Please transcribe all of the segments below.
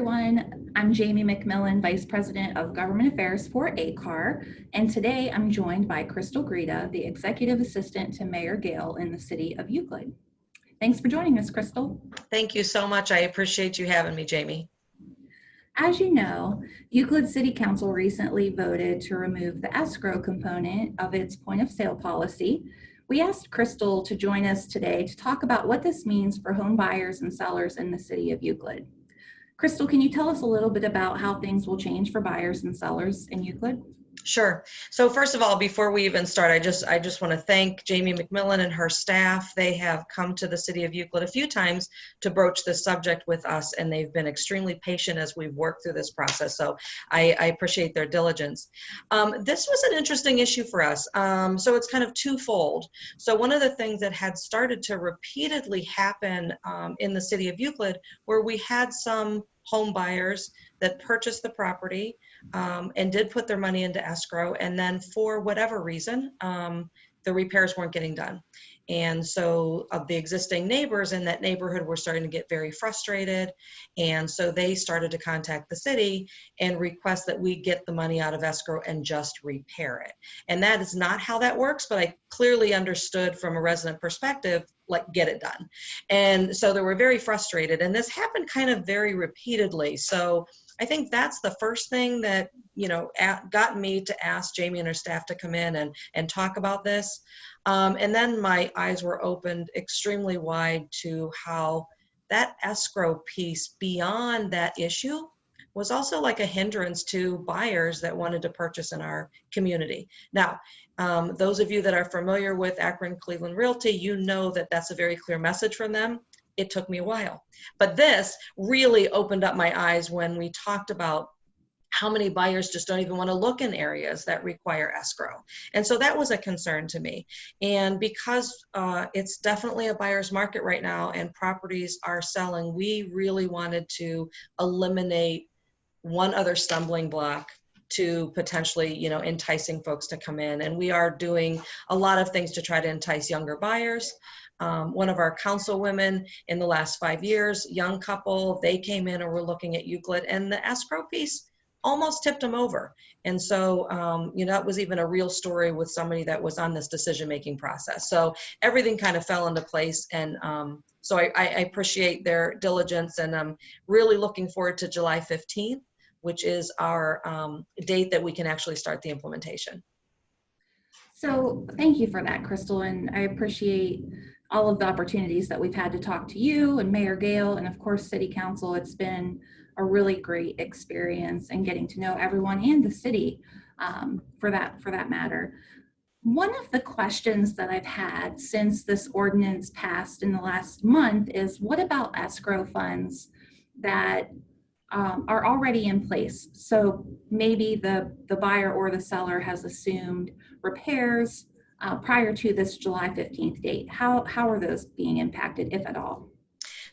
everyone. I'm Jamie McMillan, Vice President of Government Affairs for ACAR, and today I'm joined by Crystal Greta, the Executive Assistant to Mayor Gale in the City of Euclid. Thanks for joining us, Crystal. Thank you so much. I appreciate you having me, Jamie. As you know, Euclid City Council recently voted to remove the escrow component of its point of sale policy. We asked Crystal to join us today to talk about what this means for home buyers and sellers in the City of Euclid. Crystal, can you tell us a little bit about how things will change for buyers and sellers in Euclid? Sure. So first of all, before we even start, I just want to thank Jamie McMillan and her staff. They have come to the City of Euclid a few times to broach this subject with us, and they've been extremely patient as we've worked through this process. So I appreciate their diligence. This was an interesting issue for us. So it's kind of twofold. So one of the things that had started to repeatedly happen in the City of Euclid, where we had some home buyers that purchased the property and did put their money into escrow, and then for whatever reason, the repairs weren't getting done. And so the existing neighbors in that neighborhood were starting to get very frustrated, and so they started to contact the city and request that we get the money out of escrow and just repair it. And that is not how that works, but I clearly understood from a resident perspective, like, get it done. And so they were very frustrated, and this happened kind of very repeatedly. So I think that's the first thing that, you know, got me to ask Jamie and her staff to come in and talk about this. And then my eyes were opened extremely wide to how that escrow piece beyond that issue was also like a hindrance to buyers that wanted to purchase in our community. Now, those of you that are familiar with Akron Cleveland Realty, you know that that's a very clear message from them. It took me a while, but this really opened up my eyes when we talked about how many buyers just don't even want to look in areas that require escrow. And so that was a concern to me. And because it's definitely a buyer's market right now and properties are selling, we really wanted to eliminate one other stumbling block to potentially, you know, enticing folks to come in. And we are doing a lot of things to try to entice younger buyers. One of our councilwomen in the last 5 years, young couple, they came in and were looking at Euclid, and the escrow piece almost tipped them over. And so, you know, that was even a real story with somebody that was on this decision-making process. So everything kind of fell into place. And so I appreciate their diligence, and I'm really looking forward to July 15th, which is our date that we can actually start the implementation. So thank you for that, Crystal, and I appreciate all of the opportunities that we've had to talk to you and Mayor Gale and of course City Council. It's been a really great experience and getting to know everyone and the city for that matter. One of the questions that I've had since this ordinance passed in the last month is, what about escrow funds that are already in place? So maybe the buyer or the seller has assumed repairs prior to this July 15th date. How are those being impacted, if at all?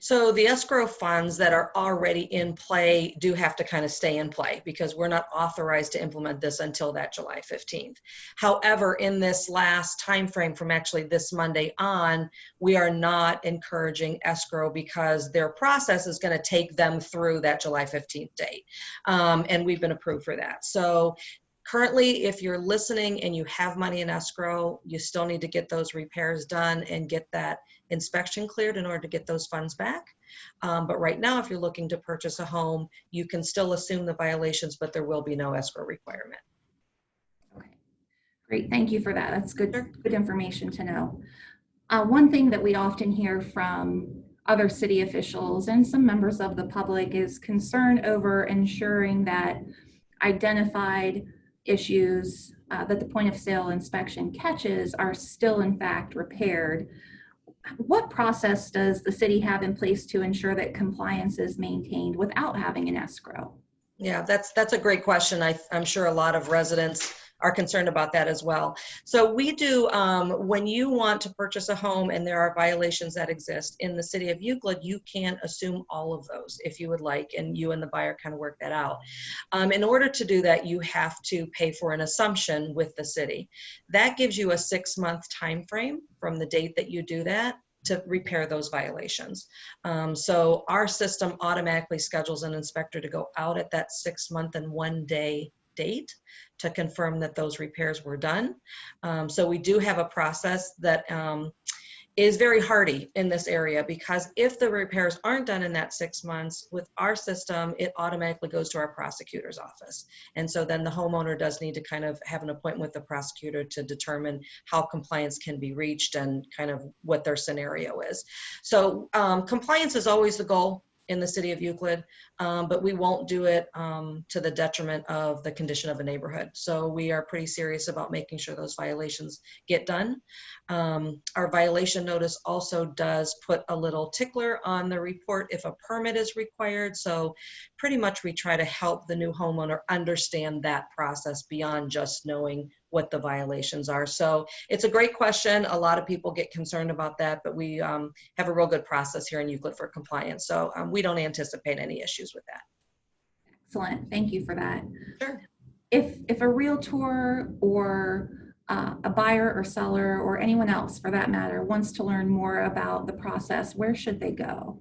So the escrow funds that are already in play do have to kind of stay in play because we're not authorized to implement this until that July 15th. However, in this last time frame from actually this Monday on, we are not encouraging escrow because their process is going to take them through that July 15th date. And we've been approved for that. So currently, if you're listening and you have money in escrow, you still need to get those repairs done and get that inspection cleared in order to get those funds back. But right now, if you're looking to purchase a home, you can still assume the violations, but there will be no escrow requirement. Okay, great. Thank you for that. That's good information to know. One thing that we often hear from other city officials and some members of the public is concern over ensuring that identified issues that the point of sale inspection catches are still in fact repaired. What process does the city have in place to ensure that compliance is maintained without having an escrow? Yeah, that's a great question. I'm sure a lot of residents are concerned about that as well. So we do, when you want to purchase a home and there are violations that exist in the city of Euclid, you can assume all of those if you would like, and you and the buyer kind of work that out. In order to do that, you have to pay for an assumption with the city. That gives you a 6-month time frame from the date that you do that to repair those violations. So our system automatically schedules an inspector to go out at that 6 month and 1 day date to confirm that those repairs were done. So we do have a process that is very hardy in this area, because if the repairs aren't done in that 6 months, with our system, it automatically goes to our prosecutor's office. And so then the homeowner does need to kind of have an appointment with the prosecutor to determine how compliance can be reached and kind of what their scenario is. So compliance is always the goal in the city of Euclid, but we won't do it to the detriment of the condition of a neighborhood. So we are pretty serious about making sure those violations get done. Our violation notice also does put a little tickler on the report if a permit is required. So pretty much we try to help the new homeowner understand that process beyond just knowing what the violations are. So it's a great question. A lot of people get concerned about that, but we have a real good process here in Euclid for compliance. So we don't anticipate any issues with that. Excellent. Thank you for that. Sure. If a realtor or a buyer or seller or anyone else for that matter wants to learn more about the process, where should they go?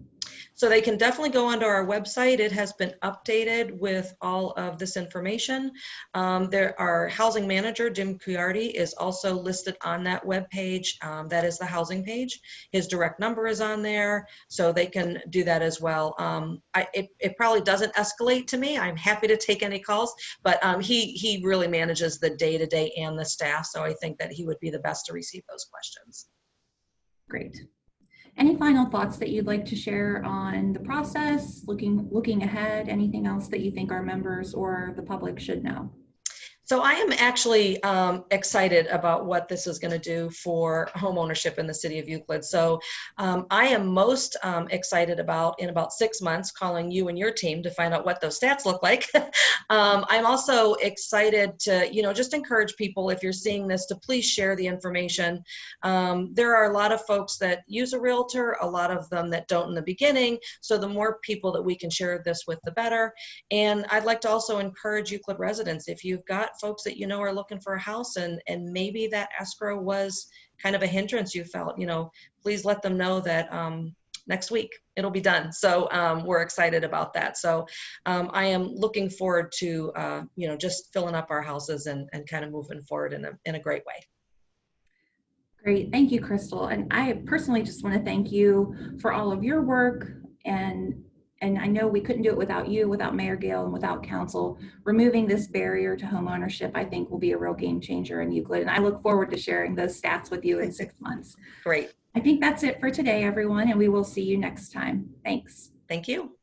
So they can definitely go onto our website. It has been updated with all of this information. Our housing manager, Jim Ciardi, is also listed on that webpage. That is the housing page. His direct number is on there, so they can do that as well. It probably doesn't escalate to me. I'm happy to take any calls, but he really manages the day-to-day and the staff, so I think that he would be the best to receive those questions. Great. Any final thoughts that you'd like to share on the process, looking ahead, anything else that you think our members or the public should know? So I am actually excited about what this is going to do for home ownership in the city of Euclid. So I am most excited about, in about 6 months, calling you and your team to find out what those stats look like. I'm also excited to, just encourage people, if you're seeing this, to please share the information. There are a lot of folks that use a realtor, a lot of them that don't in the beginning. So the more people that we can share this with, the better. And I'd like to also encourage Euclid residents, if you've got folks that are looking for a house and maybe that escrow was kind of a hindrance you felt, please let them know that next week it'll be done. So we're excited about that. So I am looking forward to just filling up our houses and kind of moving forward in a great way. Great. Thank you, Crystal. And I personally just want to thank you for all of your work, and I know we couldn't do it without you, without Mayor Gale, and without council. Removing this barrier to home ownership, I think, will be a real game changer in Euclid. And I look forward to sharing those stats with you in 6 months. Great. I think that's it for today, everyone, and we will see you next time. Thanks. Thank you.